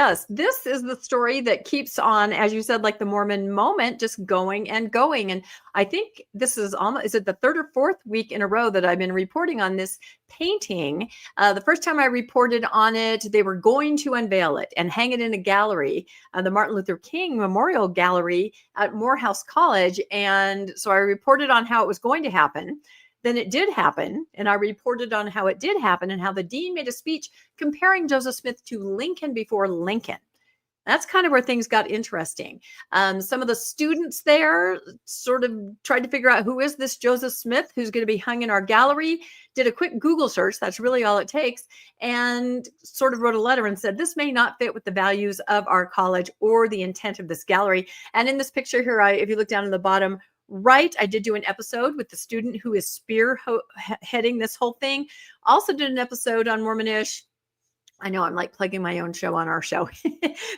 Yes, this is the story that keeps on, as you said, like the Mormon moment, just going and going. And I think this is almost, is it the third or fourth week in a row that I've been reporting on this painting? The first time I reported on it, they were going to unveil it and hang it in a gallery, the Martin Luther King Memorial Gallery at Morehouse College. And so I reported on how it was going to happen. Then it did happen, and I reported on how it did happen and how the dean made a speech comparing Joseph Smith to Lincoln before Lincoln. That's kind of where things got interesting. Some of the students there sort of tried to figure out, who is this Joseph Smith who's going to be hung in our gallery? Did a quick Google search. That's really all it takes. And sort of wrote a letter and said, this may not fit with the values of our college or the intent of this gallery. And in this picture here, if you look down in the bottom right, I did do an episode with the student who is spearheading this whole thing. Also did an episode on Mormonish. I know I'm like plugging my own show on our show,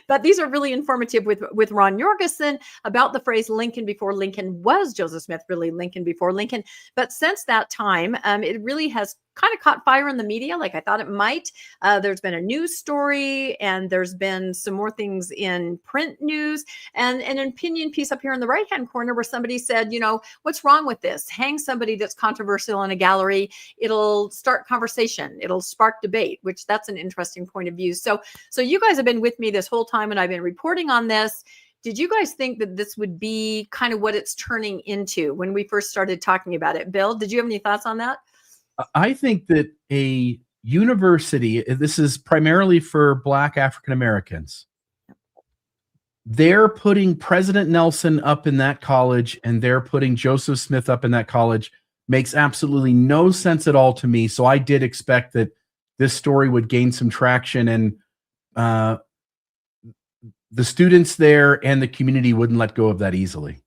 but these are really informative with Ron Jorgensen about the phrase Lincoln before Lincoln. Was Joseph Smith really Lincoln before Lincoln? But since that time, it really has kind of caught fire in the media like I thought it might. There's been a news story, and there's been some more things in print news, and an opinion piece up here in the right-hand corner where somebody said, you know, what's wrong with this? Hang somebody that's controversial in a gallery. It'll start conversation. It'll spark debate, which that's an interesting point of view. So you guys have been with me this whole time, and I've been reporting on this. Did you guys think that this would be kind of what it's turning into when we first started talking about it? Bill, did you have any thoughts on that? I think that a university, this is primarily for Black African Americans, they're putting President Nelson up in that college and they're putting Joseph Smith up in that college makes absolutely no sense at all to me. So I did expect that this story would gain some traction, and the students there and the community wouldn't let go of that easily.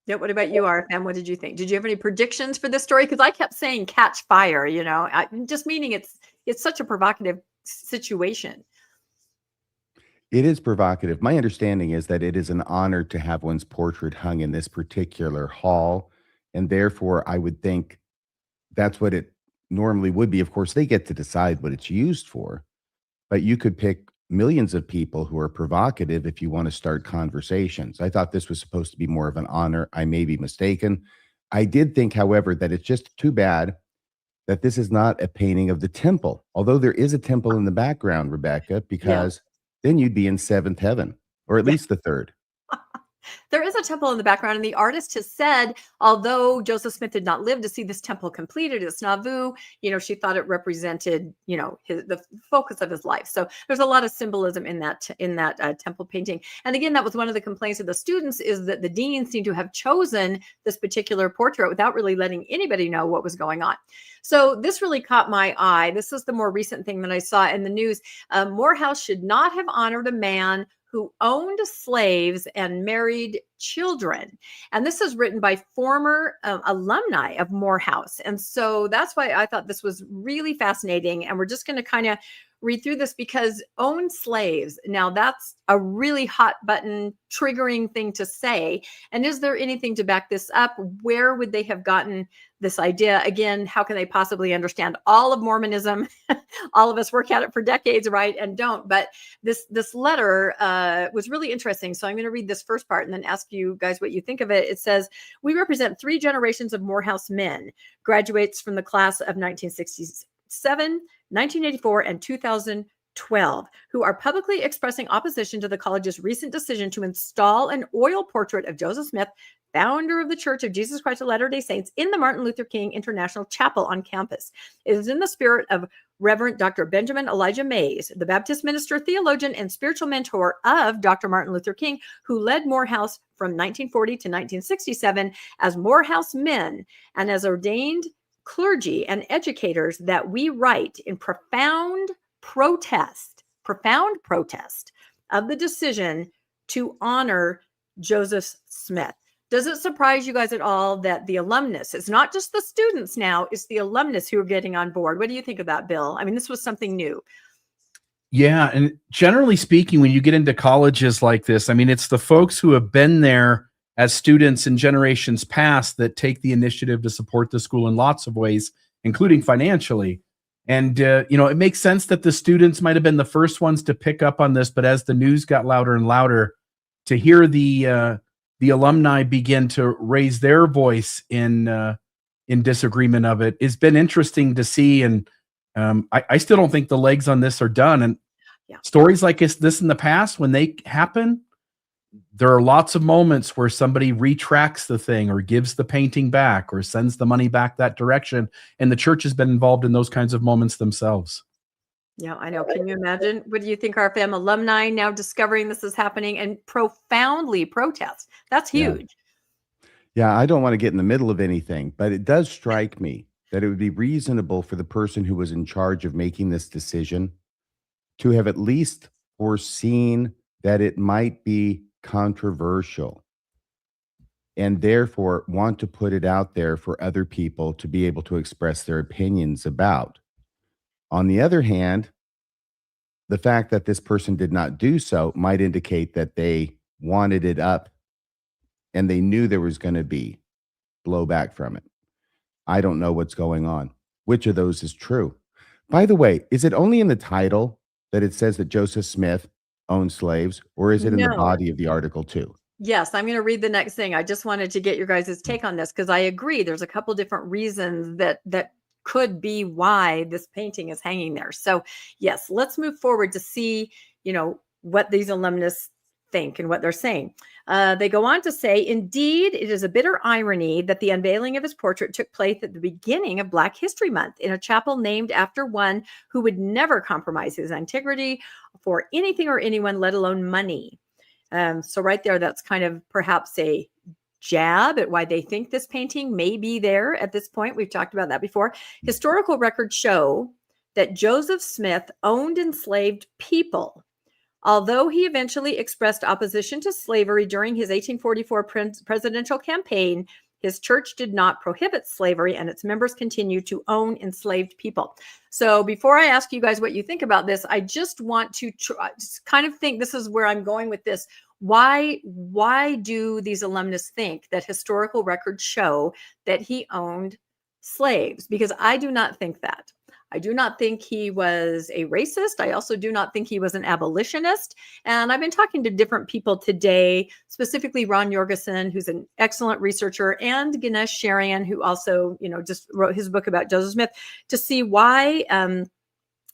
Yeah. What about you, RFM? What did you think? Did you have any predictions for this story? Because I kept saying catch fire, you know, just meaning it's such a provocative situation. It is provocative. My understanding is that it is an honor to have one's portrait hung in this particular hall. And therefore, I would think that's what it normally would be. Of course, they get to decide what it's used for. But you could pick millions of people who are provocative if you want to start conversations. I thought this was supposed to be more of an honor. I may be mistaken. I did think, however, that it's just too bad that this is not a painting of the temple, although there is a temple in the background, Rebecca, because then you'd be in seventh heaven, or at least the third. There is a temple in the background, and the artist has said, although Joseph Smith did not live to see this temple completed at Nauvoo, you know, she thought it represented, you know, the focus of his life. So there's a lot of symbolism in that temple painting. And again, that was one of the complaints of the students, is that the dean seemed to have chosen this particular portrait without really letting anybody know what was going on. So this really caught my eye. This is the more recent thing that I saw in the news. Morehouse should not have honored a man who owned slaves and married children. And this is written by former alumni of Morehouse. And so that's why I thought this was really fascinating. And we're just going to kind of read through this, because own slaves, now that's a really hot button triggering thing to say. And is there anything to back this up? Where would they have gotten this idea? Again, how can they possibly understand all of Mormonism? All of us work at it for decades, right? And don't. But this letter was really interesting. So I'm going to read this first part and then ask you guys what you think of it. It says, we represent 3 generations of Morehouse men, graduates from the class of 1967, 1984, and 2012, who are publicly expressing opposition to the college's recent decision to install an oil portrait of Joseph Smith, founder of the Church of Jesus Christ of Latter-day Saints, in the Martin Luther King International Chapel on campus. It is in the spirit of Reverend Dr. Benjamin Elijah Mays, the Baptist minister, theologian, and spiritual mentor of Dr. Martin Luther King, who led Morehouse from 1940 to 1967 as Morehouse men and as ordained clergy and educators, that we write in profound protest of the decision to honor Joseph Smith. Does it surprise you guys at all that the alumnus, it's not just the students now, it's the alumnus who are getting on board? What do you think of that, Bill? I mean, this was something new. Yeah. And generally speaking, when you get into colleges like this, I mean, it's the folks who have been there as students in generations past that take the initiative to support the school in lots of ways, including financially. And, it makes sense that the students might have been the first ones to pick up on this, but as the news got louder and louder, to hear the alumni begin to raise their voice in disagreement of it, it's been interesting to see. And I still don't think the legs on this are done. And stories like this in the past, when they happen, there are lots of moments where somebody retracts the thing or gives the painting back or sends the money back that direction. And the church has been involved in those kinds of moments themselves. Yeah, I know. Can you imagine? What do you think, RFM alumni now discovering this is happening and profoundly protest? That's huge. Yeah, I don't want to get in the middle of anything, but it does strike me that it would be reasonable for the person who was in charge of making this decision to have at least foreseen that it might be controversial and therefore want to put it out there for other people to be able to express their opinions about. On the other hand, the fact that this person did not do so might indicate that they wanted it up and they knew there was going to be blowback from it. I don't know what's going on. Which of those is true? By the way, is it only in the title that it says that Joseph Smith owned slaves, or is it in the body of the article too? Yes, I'm going to read the next thing. I just wanted to get your guys' take on this because I agree. There's a couple different reasons that could be why this painting is hanging there. So yes, let's move forward to see, what these alumnus think and what they're saying. They go on to say, indeed, it is a bitter irony that the unveiling of his portrait took place at the beginning of Black History Month in a chapel named after one who would never compromise his integrity for anything or anyone, let alone money. So right there, that's kind of perhaps a jab at why they think this painting may be there at this point. We've talked about that before. Historical records show that Joseph Smith owned enslaved people. Although he eventually expressed opposition to slavery during his 1844 presidential campaign, his church did not prohibit slavery and its members continued to own enslaved people. So before I ask you guys what you think about this, I just want to kind of think, this is where I'm going with this. Why do these alumnus think that historical records show that he owned slaves? Because I do not think that. I do not think he was a racist. I also do not think he was an abolitionist. And I've been talking to different people today, specifically Ron Jorgensen, who's an excellent researcher, and Ganesh Sharian, who also, just wrote his book about Joseph Smith, to see why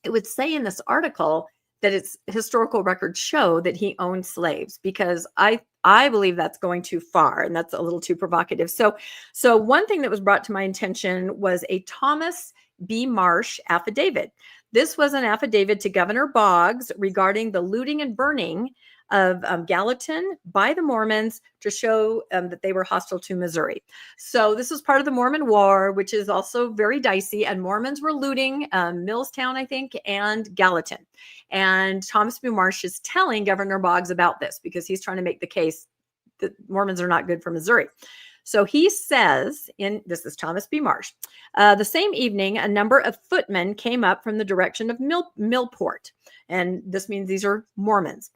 it would say in this article that its historical records show that he owned slaves, because I believe that's going too far and that's a little too provocative. So one thing that was brought to my attention was a Thomas B. Marsh affidavit. This was an affidavit to Governor Boggs regarding the looting and burning of Gallatin by the Mormons to show that they were hostile to Missouri. So this is part of the Mormon War, which is also very dicey. And Mormons were looting Millstown, I think, and Gallatin. And Thomas B. Marsh is telling Governor Boggs about this because he's trying to make the case that Mormons are not good for Missouri. So he says, this is Thomas B. Marsh, the same evening, a number of footmen came up from the direction of Millport. And this means these are Mormons.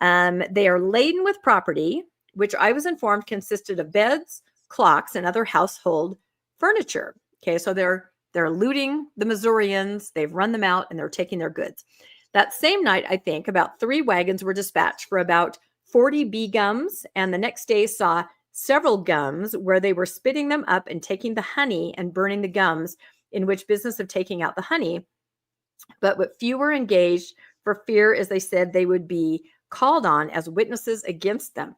They are laden with property, which I was informed consisted of beds, clocks, and other household furniture. Okay, so they're looting the Missourians. They've run them out and they're taking their goods. That same night, I think, about 3 wagons were dispatched for about 40 bee gums. And the next day saw several gums where they were spitting them up and taking the honey and burning the gums, in which business of taking out the honey. But few were engaged for fear, as they said, they would be called on as witnesses against them.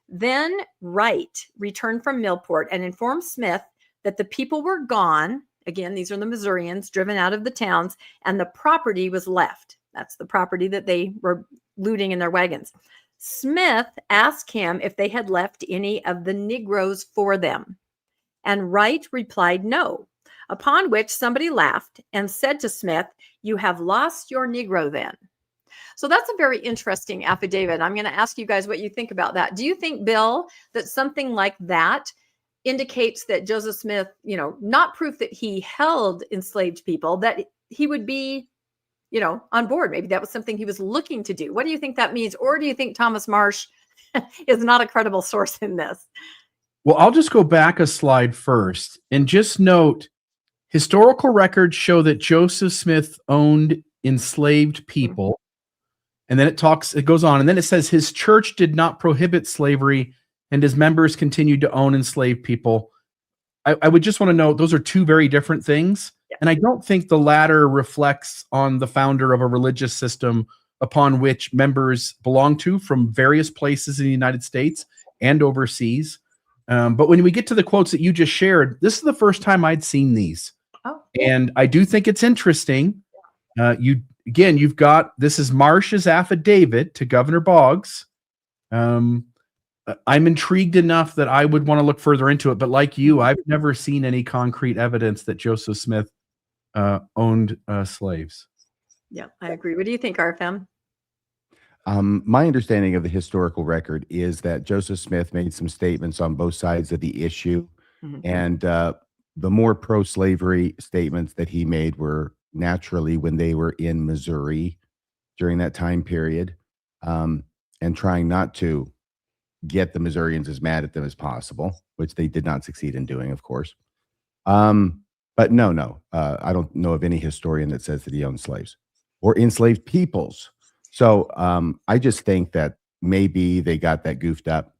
Then Wright returned from Millport and informed Smith that the people were gone. Again, these are the Missourians driven out of the towns, and the property was left. That's the property that they were looting in their wagons. Smith asked him if they had left any of the Negroes for them, and Wright replied no, upon which somebody laughed and said to Smith, "You have lost your Negro then." So that's a very interesting affidavit. I'm going to ask you guys what you think about that. Do you think, Bill, that something like that indicates that Joseph Smith, not proof that he held enslaved people, that he would be on board? Maybe that was something he was looking to do. What do you think that means? Or do you think Thomas Marsh is not a credible source in this? Well, I'll just go back a slide first and just note Historical records show that Joseph Smith owned enslaved people. And then it goes on, and then it says his church did not prohibit slavery and his members continued to own enslaved people. I would just want to note those are two very different things. Yeah. And I don't think the latter reflects on the founder of a religious system upon which members belong to from various places in the United States and overseas. But when we get to the quotes that you just shared, this is the first time I'd seen these. Oh. And I do think it's interesting. You've got, this is Marsh's affidavit to Governor Boggs. I'm intrigued enough that I would want to look further into it. But like you, I've never seen any concrete evidence that Joseph Smith owned slaves. Yeah, I agree. What do you think, RFM? My understanding of the historical record is that Joseph Smith made some statements on both sides of the issue. Mhm. And the more pro-slavery statements that he made were naturally when they were in Missouri during that time period, and trying not to get the Missourians as mad at them as possible, which they did not succeed in doing, of course. But no, I don't know of any historian that says that he owned slaves or enslaved peoples. So I just think that maybe they got that goofed up.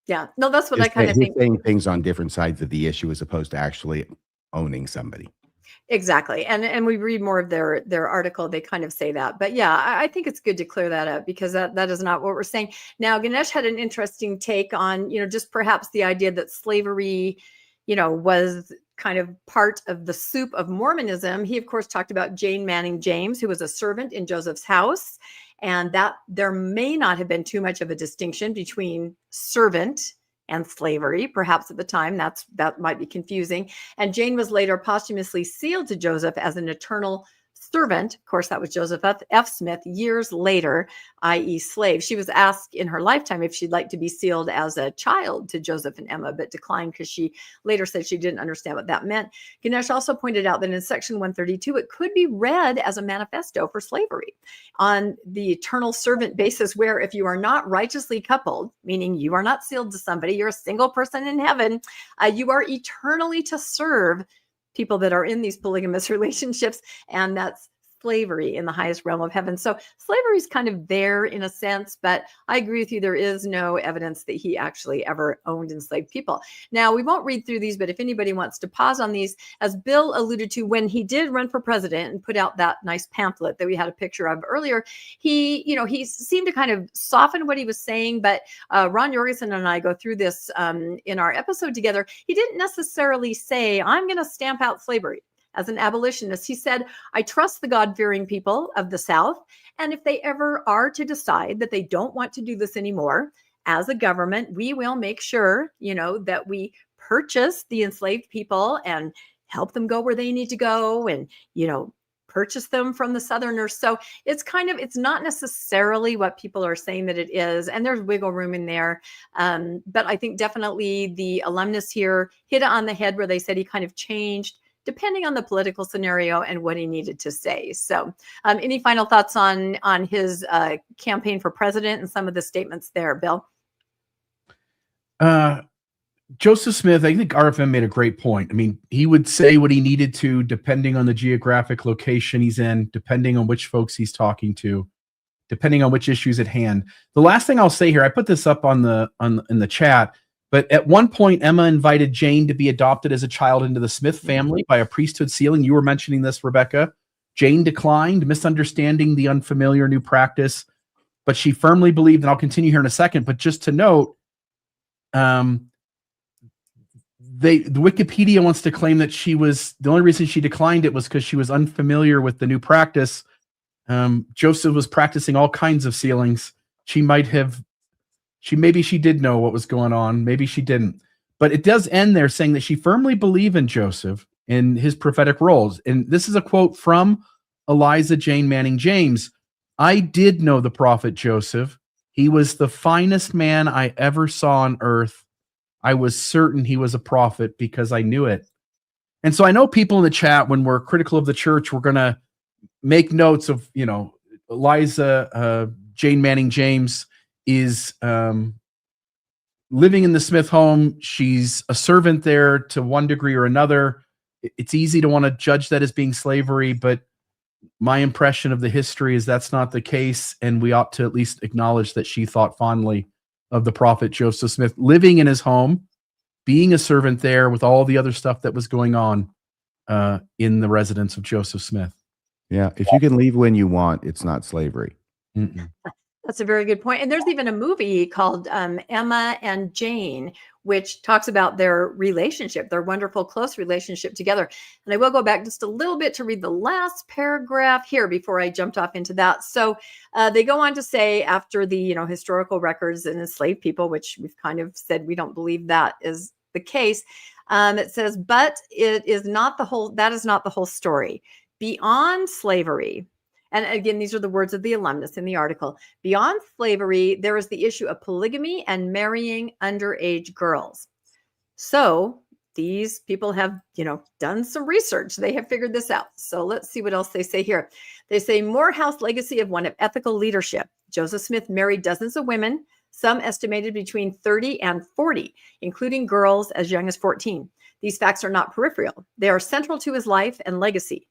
Yeah, no, that's what I kind of think. Saying things on different sides of the issue as opposed to actually owning somebody. Exactly. And we read more of their article, they kind of say that. But yeah, I think it's good to clear that up because that is not what we're saying. Now, Ganesh had an interesting take on, just perhaps the idea that slavery, was kind of part of the soup of Mormonism. He, of course, talked about Jane Manning James, who was a servant in Joseph's house, and that there may not have been too much of a distinction between servant and slavery. Perhaps at the time that might be confusing. And Jane was later posthumously sealed to Joseph as an eternal servant. Of course, that was Joseph F. Smith years later, i.e. slave. She was asked in her lifetime if she'd like to be sealed as a child to Joseph and Emma, but declined because she later said she didn't understand what that meant. Ganesh also pointed out that in section 132, it could be read as a manifesto for slavery on the eternal servant basis, where if you are not righteously coupled, meaning you are not sealed to somebody, you're a single person in heaven, you are eternally to serve people that are in these polygamous relationships, and that's slavery in the highest realm of heaven. So slavery is kind of there in a sense, but I agree with you. There is no evidence that he actually ever owned enslaved people. Now, we won't read through these, but if anybody wants to pause on these, as Bill alluded to, when he did run for president and put out that nice pamphlet that we had a picture of earlier, he seemed to kind of soften what he was saying, but Ron Jorgensen and I go through this in our episode together. He didn't necessarily say, I'm going to stamp out slavery. As an abolitionist, he said, I trust the God-fearing people of the South. And if they ever are to decide that they don't want to do this anymore, as a government, we will make sure, that we purchase the enslaved people and help them go where they need to go and, purchase them from the Southerners. So it's not necessarily what people are saying that it is. And there's wiggle room in there. But I think definitely the alumnus here hit it on the head where they said he kind of changed depending on the political scenario and what he needed to say. So any final thoughts on his campaign for president and some of the statements there, Bill? Joseph Smith, I think RFM made a great point. I mean, he would say what he needed to, depending on the geographic location he's in, depending on which folks he's talking to, depending on which issues at hand. The last thing I'll say here, I put this up in the chat, but at one point, Emma invited Jane to be adopted as a child into the Smith family by a priesthood sealing. You were mentioning this, Rebecca. Jane declined, misunderstanding the unfamiliar new practice, but she firmly believed, and I'll continue here in a second, but just to note, the Wikipedia wants to claim that the only reason she declined it was because she was unfamiliar with the new practice. Joseph was practicing all kinds of sealings. Maybe she did know what was going on. Maybe she didn't. But it does end there saying that she firmly believed in Joseph in his prophetic roles. And this is a quote from Eliza Jane Manning James. I did know the prophet Joseph. He was the finest man I ever saw on earth. I was certain he was a prophet because I knew it. And so I know people in the chat, when we're critical of the church, we're going to make notes of, Eliza Jane Manning James is living in the Smith home. She's a servant there to one degree or another. it's easy to want to judge that as being slavery, but my impression of the history is that's not the case, and we ought to at least acknowledge that she thought fondly of the prophet Joseph Smith, living in his home, being a servant there with all the other stuff that was going on in the residence of Joseph Smith. Yeah, if you can leave when you want, it's not slavery. Mm-mm. That's a very good point. And there's even a movie called Emma and Jane, which talks about their relationship, their wonderful, close relationship together. And I will go back just a little bit to read the last paragraph here before I jumped off into that. So they go on to say, after the historical records and enslaved people, which we've kind of said we don't believe that is the case. It says, but it is not the whole. That is not the whole story. Beyond slavery. And again, these are the words of the alumnus in the article. Beyond slavery, there is the issue of polygamy and marrying underage girls. So these people have, done some research. They have figured this out. So let's see what else they say here. They say Morehouse legacy of one of ethical leadership. Joseph Smith married dozens of women, some estimated between 30 and 40, including girls as young as 14. These facts are not peripheral. They are central to his life and legacy.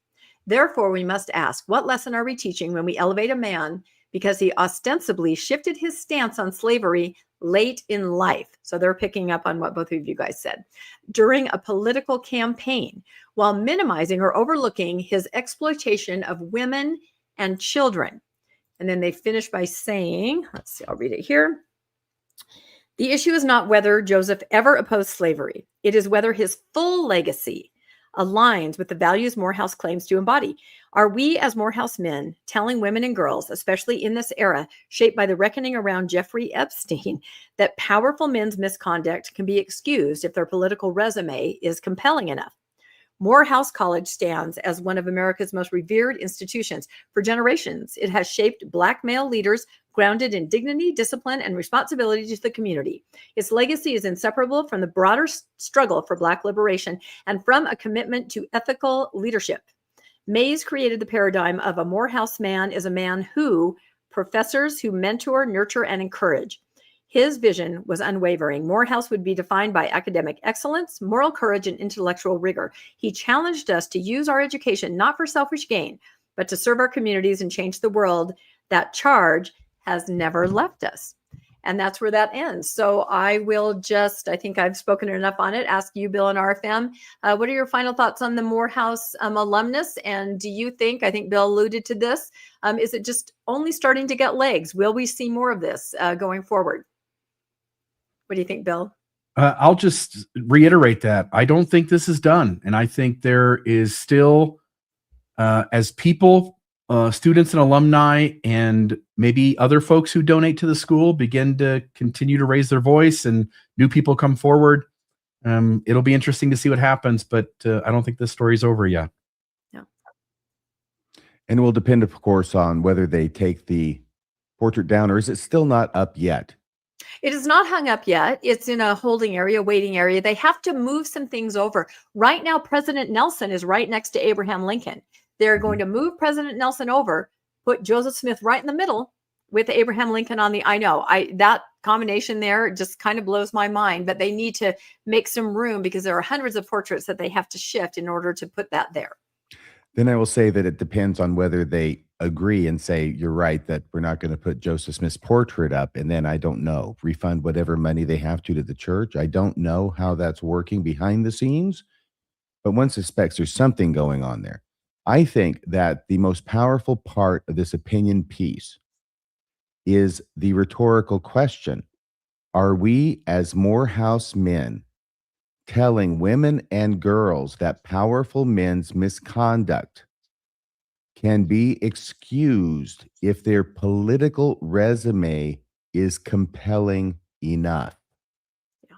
Therefore, we must ask, what lesson are we teaching when we elevate a man because he ostensibly shifted his stance on slavery late in life? So they're picking up on what both of you guys said. During a political campaign, while minimizing or overlooking his exploitation of women and children. And then they finish by saying, let's see, I'll read it here. The issue is not whether Joseph ever opposed slavery. It is whether his full legacy aligns with the values Morehouse claims to embody. Are we as Morehouse men telling women and girls, especially in this era shaped by the reckoning around Jeffrey Epstein, that powerful men's misconduct can be excused if their political resume is compelling enough? Morehouse College stands as one of America's most revered institutions. For generations, it has shaped Black male leaders grounded in dignity, discipline, and responsibility to the community. Its legacy is inseparable from the broader struggle for Black liberation and from a commitment to ethical leadership. Mays created the paradigm of a Morehouse man is a man who professors who mentor, nurture, and encourage. His vision was unwavering. Morehouse would be defined by academic excellence, moral courage, and intellectual rigor. He challenged us to use our education not for selfish gain, but to serve our communities and change the world. That charge has never left us. And that's where that ends. So I will I think I've spoken enough on it, ask you, Bill and RFM, what are your final thoughts on the Morehouse alumnus? And do you think, I think Bill alluded to this, is it just only starting to get legs? Will we see more of this going forward? What do you think, Bill? I'll just reiterate that. I don't think this is done. And I think there is still, as people, students and alumni, and maybe other folks who donate to the school begin to continue to raise their voice and new people come forward, it'll be interesting to see what happens. But I don't think this story's over yet. No. And it will depend, of course, on whether they take the portrait down, or is it still not up yet? It is not hung up yet. It's in a holding area, waiting area. They have to move some things over. Right now, President Nelson is right next to Abraham Lincoln. They're going to move President Nelson over, put Joseph Smith right in the middle with Abraham Lincoln on the, that combination there just kind of blows my mind, but they need to make some room because there are hundreds of portraits that they have to shift in order to put that there. Then I will say that it depends on whether they agree and say, you're right, that we're not going to put Joseph Smith's portrait up. And then I don't know, refund whatever money they have to the church. I don't know how that's working behind the scenes, but one suspects there's something going on there. I think that the most powerful part of this opinion piece is the rhetorical question. Are we as Morehouse men telling women and girls that powerful men's misconduct can be excused if their political resume is compelling enough? Yeah.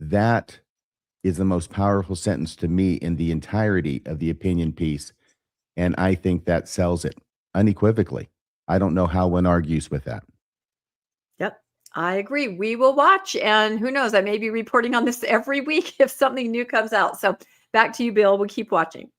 That is the most powerful sentence to me in the entirety of the opinion piece. And I think that sells it unequivocally. I don't know how one argues with that. Yep, I agree. We will watch. And who knows, I may be reporting on this every week if something new comes out. So back to you, Bill. We'll keep watching.